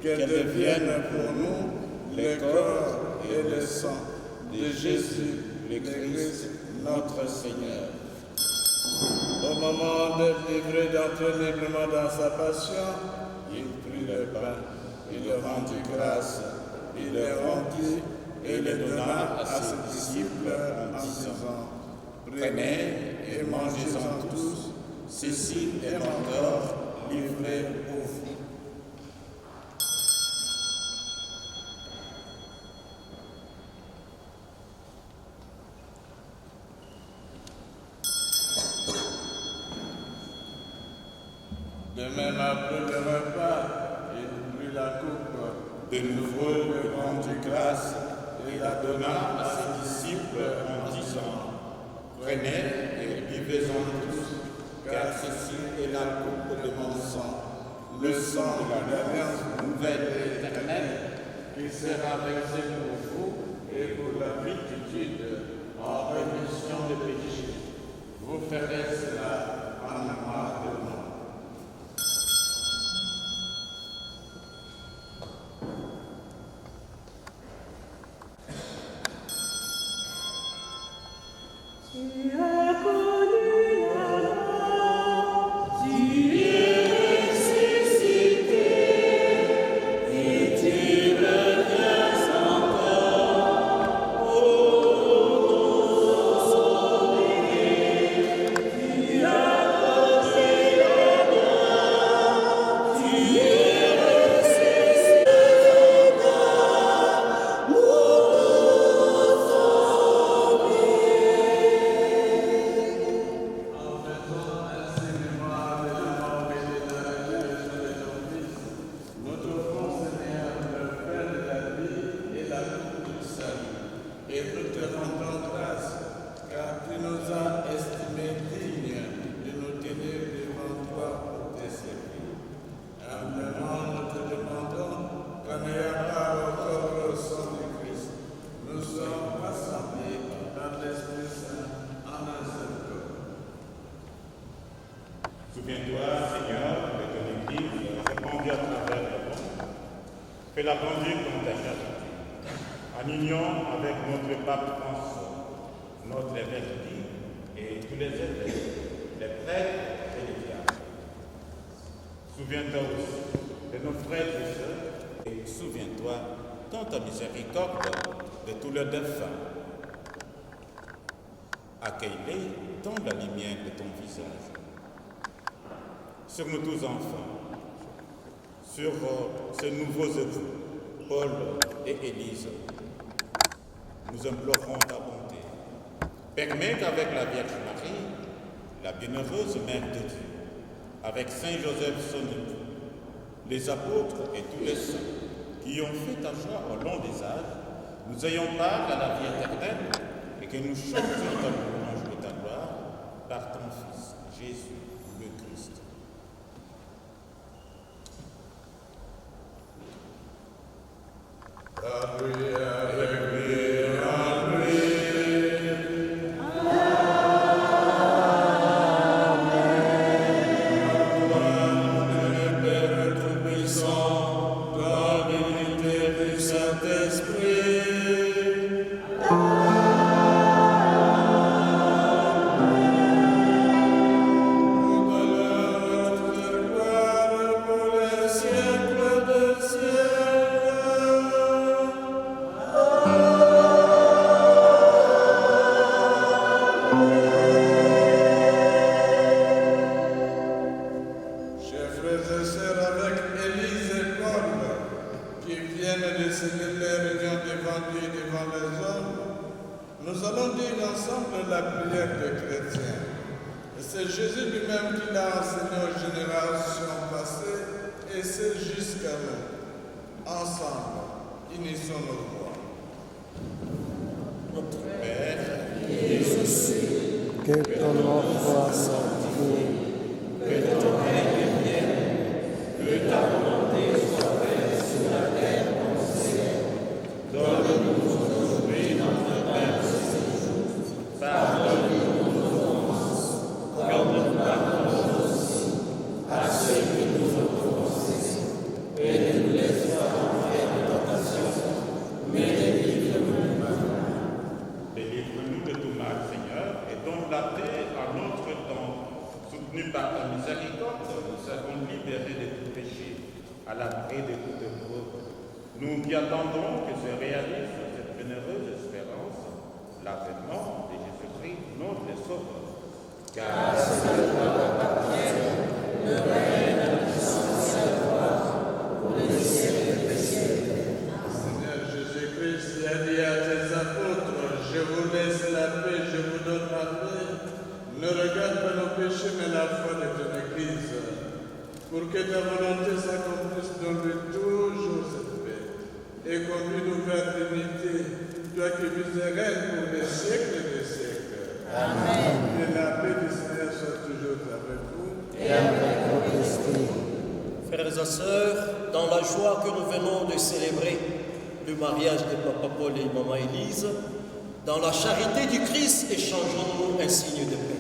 qu'elle devienne pour nous le corps et le sang de Jésus, le Christ, notre Seigneur. Au moment d'être livré d'entrer librement dans sa passion, il prit le pain, il le rendit grâce, il le rompit et le donna à ses disciples en disant: Prenez et mangez-en tous, ceci est mon corps livré pour vous. De même, après le repas, il prit la coupe, de nouveau le rendit grâce et la donna à ses disciples en disant: Prenez et buvez-en tous, car ceci est la coupe de mon sang, le sang de l'alliance nouvelle et éternelle, qui sera versé pour vous et pour la multitude en rémission des péchés. Vous ferez cela en mémoire de moi. et nous te rendons grâce, car tu nous as estimés dignes de nous tenir devant toi pour te servir. Humblement, nous te demandons qu'en ayant part au corps et au sang du Christ, nous sommes rassemblés par l'Esprit Saint en un seul corps. Souviens-toi, Seigneur, de ton Église répandue à travers le monde. Fais-la conduire comme ta charité. En union avec notre pape François, notre évêque et tous les évêques, les prêtres et les diacres. Souviens-toi aussi de nos frères et sœurs et souviens-toi, dans ta miséricorde, de tous les défunts. Accueille-les dans la lumière de ton visage. Sur nous tous enfants, sur ces nouveaux époux, Paul et Élise, nous implorons ta bonté. Permets qu'avec la Vierge Marie, la bienheureuse Mère de Dieu, avec Saint Joseph son époux, les apôtres et tous les saints qui ont fait ta joie au long des âges, nous ayons part à la vie éternelle et que nous chantions ta louange et ta gloire par ton Fils, Jésus le Christ. Nous qui attendons que se réalise cette généreuse espérance, l'avènement de Jésus-Christ, notre Sauveur. Car c'est à toi qu'appartient le règne, la puissance et la gloire pour les siècles des siècles. Seigneur Jésus-Christ, tu as dit à tes apôtres, je vous laisse la paix, je vous donne la paix. Ne regarde pas nos péchés, mais la foi de ton Église, pour que ta volonté s'accomplisse dans le toujours cette paix. Et conduis-nous vers l'unité, toi qui vis et règnes pour les siècles des siècles. Amen. Que la paix du Seigneur soit toujours avec vous. Et avec votre esprit. Frères et sœurs, dans la joie que nous venons de célébrer le mariage de Papa Paul et Maman Élise, dans la charité du Christ, échangeons-nous un signe de paix.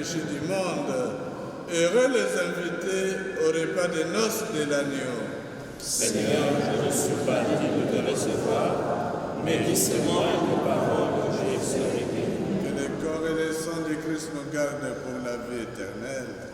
péchés du monde. Heureux les invités au repas des noces de l'agneau. Seigneur, je ne suis pas digne de te recevoir, mais dis seulement une parole, je serai guéri. Que le corps et le sang du Christ nous gardent pour la vie éternelle.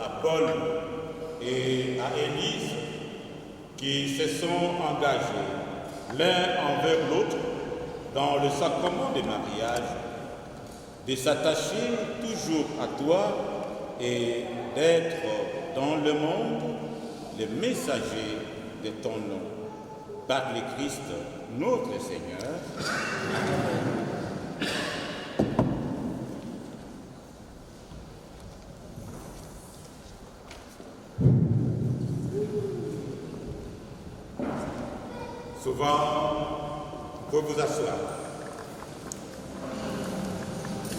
à Paul et à Élise qui se sont engagés l'un envers l'autre dans le sacrement du mariage, de s'attacher toujours à toi et d'être dans le monde les messagers de ton nom. Par le Christ, notre Seigneur. Souvent, il faut vous asseoir.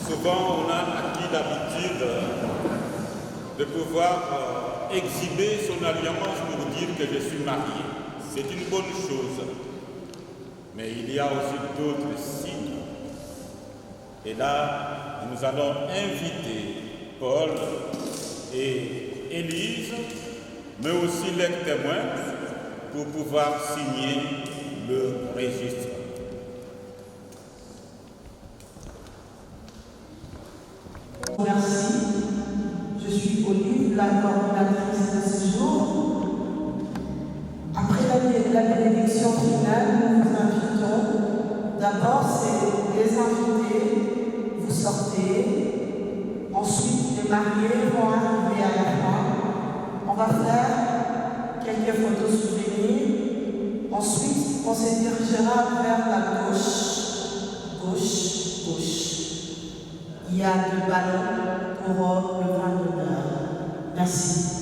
Souvent, on a acquis l'habitude de pouvoir exhiber son alliance pour dire que je suis marié. C'est une bonne chose. Mais il y a aussi d'autres signes. Et là, nous allons inviter Paul et Élise, mais aussi les témoins, pour pouvoir signer le registre. Merci. Je suis Olive, la coordinatrice de ce jour. Après la bénédiction finale, nous vous invitons. D'abord, c'est les invités, vous sortez. Ensuite, les mariés vont arriver à la fin. On va faire quelques photos souvenirs. Ensuite, on se dirigera vers la gauche. Gauche, gauche. Il y a 2 ballons pour le vin d'honneur. Merci.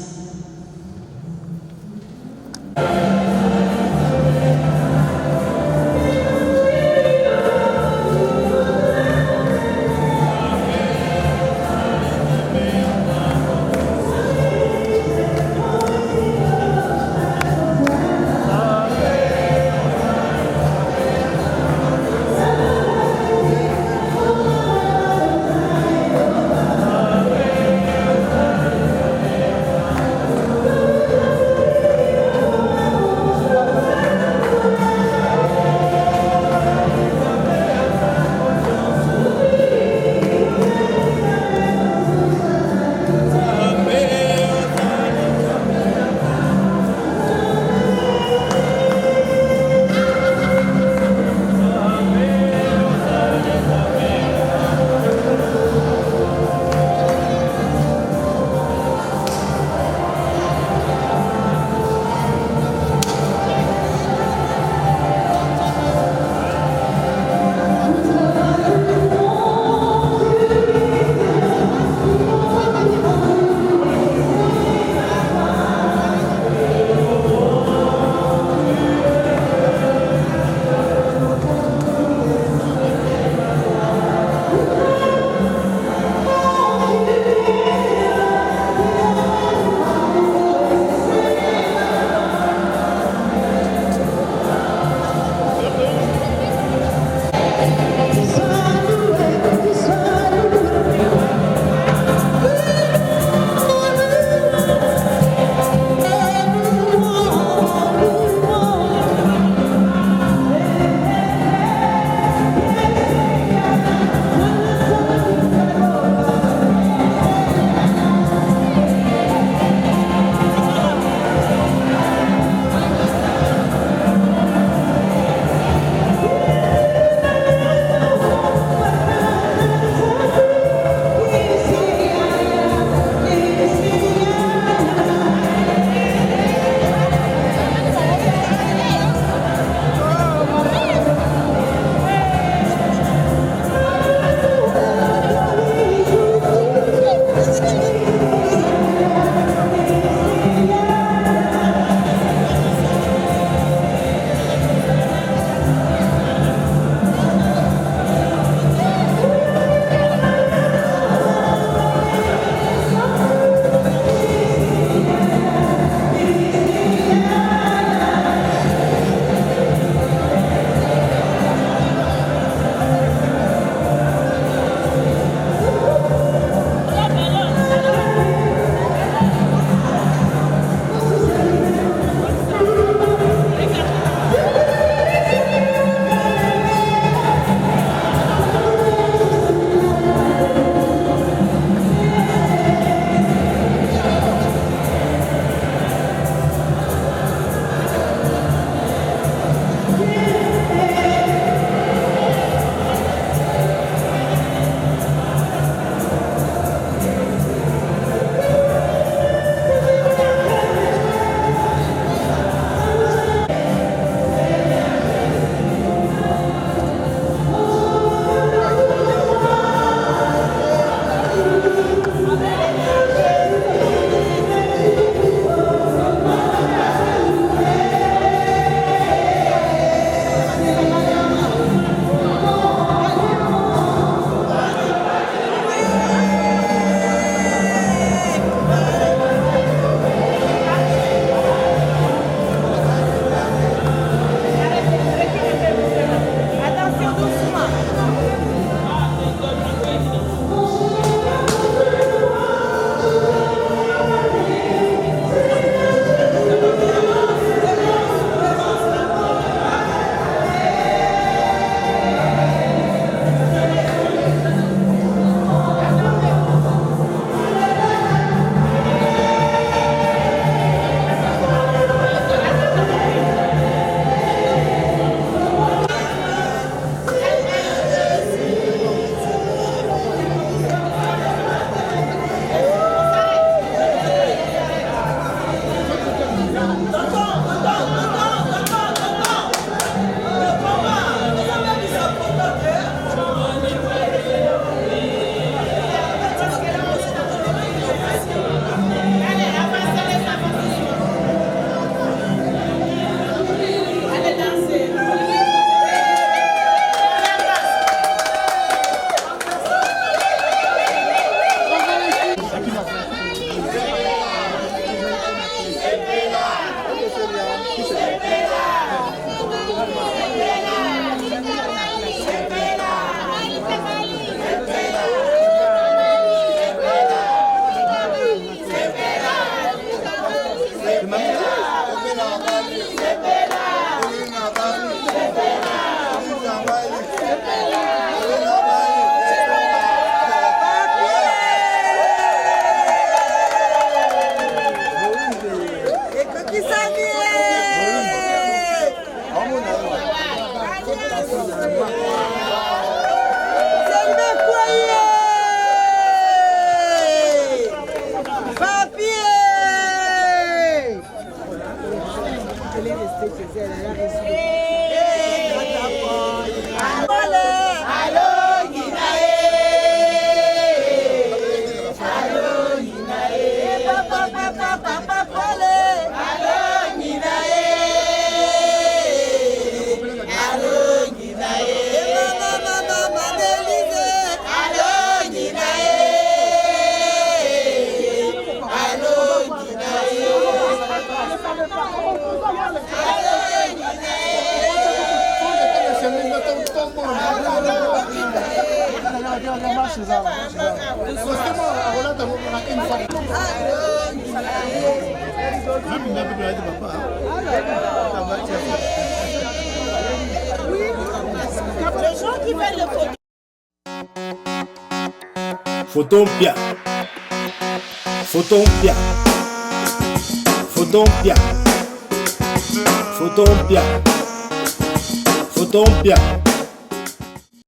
Photompia. Photompia. Photompia. Photompia. Photompia.